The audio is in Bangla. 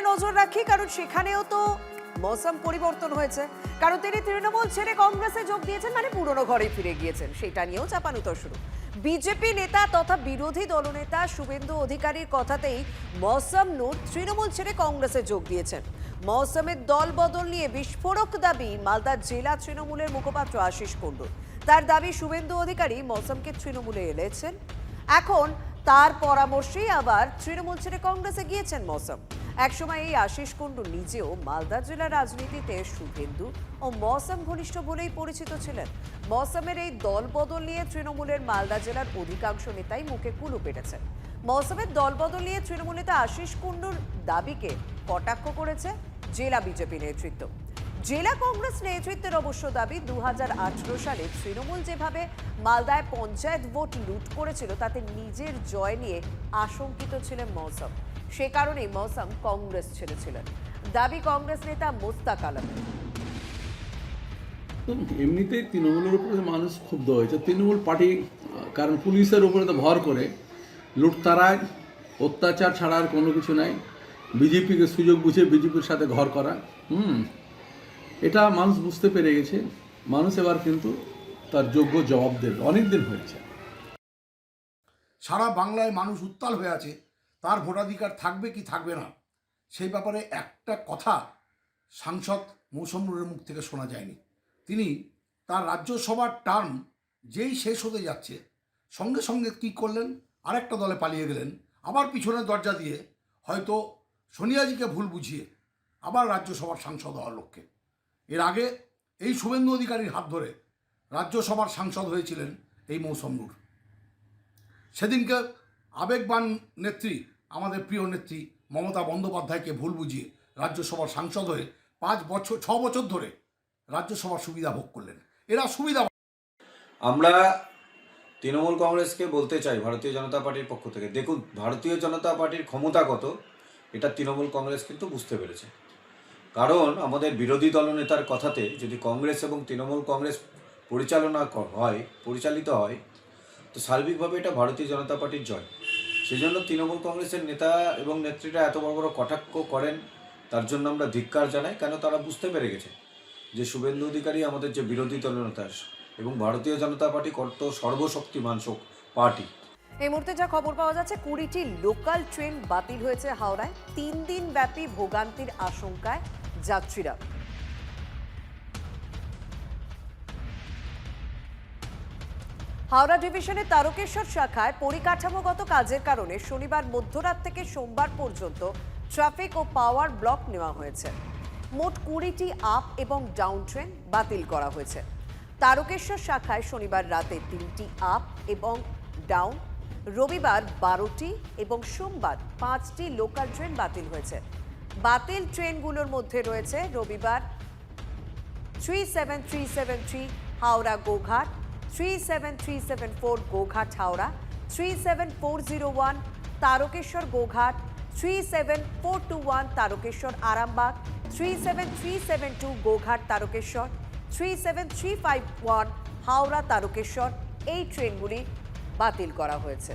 দিকে নজর রাখি, কারণ সেখানেও তো মৌসুম পরিবর্তন হয়েছে। কারণ তিনি তৃণমূল ছেড়ে কংগ্রেসে যোগ দিয়েছেন, মানে পুরনো ঘরে ফিরে গিয়েছেন। সেটা নিয়েও চাপানুতর শুরু। বিজেপি নেতা তথা বিরোধী দলনেতা শুভেন্দু অধিকারীর কথাতেই মৌসুম নূর তৃণমূল ছেড়ে কংগ্রেসে যোগ দিয়েছেন। মৌসুমের দল বদল নিয়ে বিস্ফোরক দাবি মালদা জেলা তৃণমূলের মুখপাত্র আশিস কুণ্ডুর। তার দাবি শুভেন্দু অধিকারী মৌসুমকে তৃণমূলে এনেছেন, এখন তার পরামর্শেই আবার তৃণমূল ছেড়ে কংগ্রেসে গিয়েছেন মৌসুম। একসময় এই আশিস কুণ্ডু নিজেও মালদা জেলার রাজনীতিতে শুভেন্দু ও মৌসুম ঘনিষ্ঠ বলেই পরিচিত ছিলেন। মৌসুমের এই দল বদল নিয়ে তৃণমূলের মালদা জেলার অধিকাংশ নেতাই মুখে কুলু পেটেছেন। মৌসুমের দল বদল নিয়ে তৃণমূল নেতা আশিস কুণ্ডুর দাবিকে কটাক্ষ করেছে জেলা বিজেপি নেতৃত্ব। জেলা কংগ্রেস নেতৃত্বের অবশ্য দাবি 2018 সালে তৃণমূল যেভাবে মালদায় পঞ্চায়েত ভোট লুট করেছিল তাতে নিজের জয় নিয়ে আশঙ্কিত ছিলেন মৌসুম। সে কারণেই মৌসুম কংগ্রেস ছেড়েছিলেন, দাবি কংগ্রেস নেতা মোস্তাক আলমের। এমনিতেই তৃণমূলের উপরে মানুষ ক্ষুব্ধ হয়েছে। তৃণমূল পার্টি কারণ পুলিশের উপরে তো ভর করে লুটতারায় অত্যাচার ছাড়া আর কোনো কিছু নাই। বিজেপিকে সুযোগ বুঝে বিজেপির সাথে ঘর করা, এটা মানুষ বুঝতে পেরে গেছে। মানুষ এবার কিন্তু তার যোগ্য জবাব দেবে। অনেক দিন হয়েছে, সারা বাংলায় মানুষ উত্তাল হয়ে আছে, তার ভোটাধিকার থাকবে কি থাকবে না সেই ব্যাপারে একটা কথা সাংসদ মৌসুম নূরের মুখ থেকে শোনা যায়নি। তিনি তার রাজ্যসভার টার্ম যেই শেষ হতে যাচ্ছে সঙ্গে সঙ্গে কী করলেন, আরেকটা দলে পালিয়ে গেলেন, আবার পিছনের দরজা দিয়ে হয়তো সোনিয়াজিকে ভুল বুঝিয়ে আবার রাজ্যসভার সাংসদ হওয়ার লক্ষ্যে। এর আগে এই শুভেন্দু অধিকারীর হাত ধরে রাজ্যসভার সাংসদ হয়েছিলেন এই মৌসুম নূর। সেদিনকে আবেগবান নেত্রী, আমাদের প্রিয় নেত্রী মমতা বন্দ্যোপাধ্যায়কে ভুল বুঝিয়ে রাজ্যসভার সাংসদ হয়ে 6 বছর ধরে রাজ্যসভার সুবিধা ভোগ করলেন। এরা সুবিধা। আমরা তৃণমূল কংগ্রেসকে বলতে চাই ভারতীয় জনতা পার্টির পক্ষ থেকে, দেখুন ভারতীয় জনতা পার্টির ক্ষমতা কত এটা তৃণমূল কংগ্রেস কিন্তু বুঝতে পেরেছে। কারণ আমাদের বিরোধী দলনেতার কথাতে যদি কংগ্রেস এবং তৃণমূল কংগ্রেস পরিচালিত হয় তো সার্বিকভাবে এটা ভারতীয় জনতা পার্টির জয়। সেই জন্য তৃণমূল কংগ্রেসের নেতা এবং নেত্রীরা এত বড় বড় কটাক্ষ করেন, তার জন্য আমরা ধিক্কার জানাই। কেন তারা বুঝতে পেরে গেছে যে শুভেন্দু অধিকারী আমাদের যে বিরোধী দলনেতা এবং ভারতীয় জনতা পার্টি কত সর্বশক্তিমান পার্টি। এই মুহূর্তে যা খবর পাওয়া যাচ্ছে, 20টি লোকাল ট্রেন বাতিল হয়েছে হাওড়ায়। 3 দিন ব্যাপী ভোগান্তির আশঙ্কায় যাত্রীরা। হাওড়া ডিভিশনের তারকেশ্বর শাখায় পরিকাঠামোগত কাজের কারণে শনিবার মধ্যরাত থেকে সোমবার পর্যন্ত ট্রাফিক ও পাওয়ার ব্লক নেওয়া হয়েছে। মোট 20টি আপ এবং ডাউন ট্রেন বাতিল করা হয়েছে। তারকেশ্বর শাখায় শনিবার রাতে 3টি আপ এবং ডাউন, রবিবার 12টি এবং সোমবার 5টি লোকাল ট্রেন বাতিল হয়েছে। বাতিল ট্রেনগুলোর মধ্যে রয়েছে রবিবার 37373 হাওড়া গোঘাট, 37374 গোঘাট হাওড়া, 37401 তারকেশ্বর গোঘাট, 37421 তারকেশ্বর আরামবাগ, 37372 গোঘাট তারকেশ্বর, 37351 হাওড়া তারকেশ্বর। এই ট্রেনগুলি বাতিল করা হয়েছে।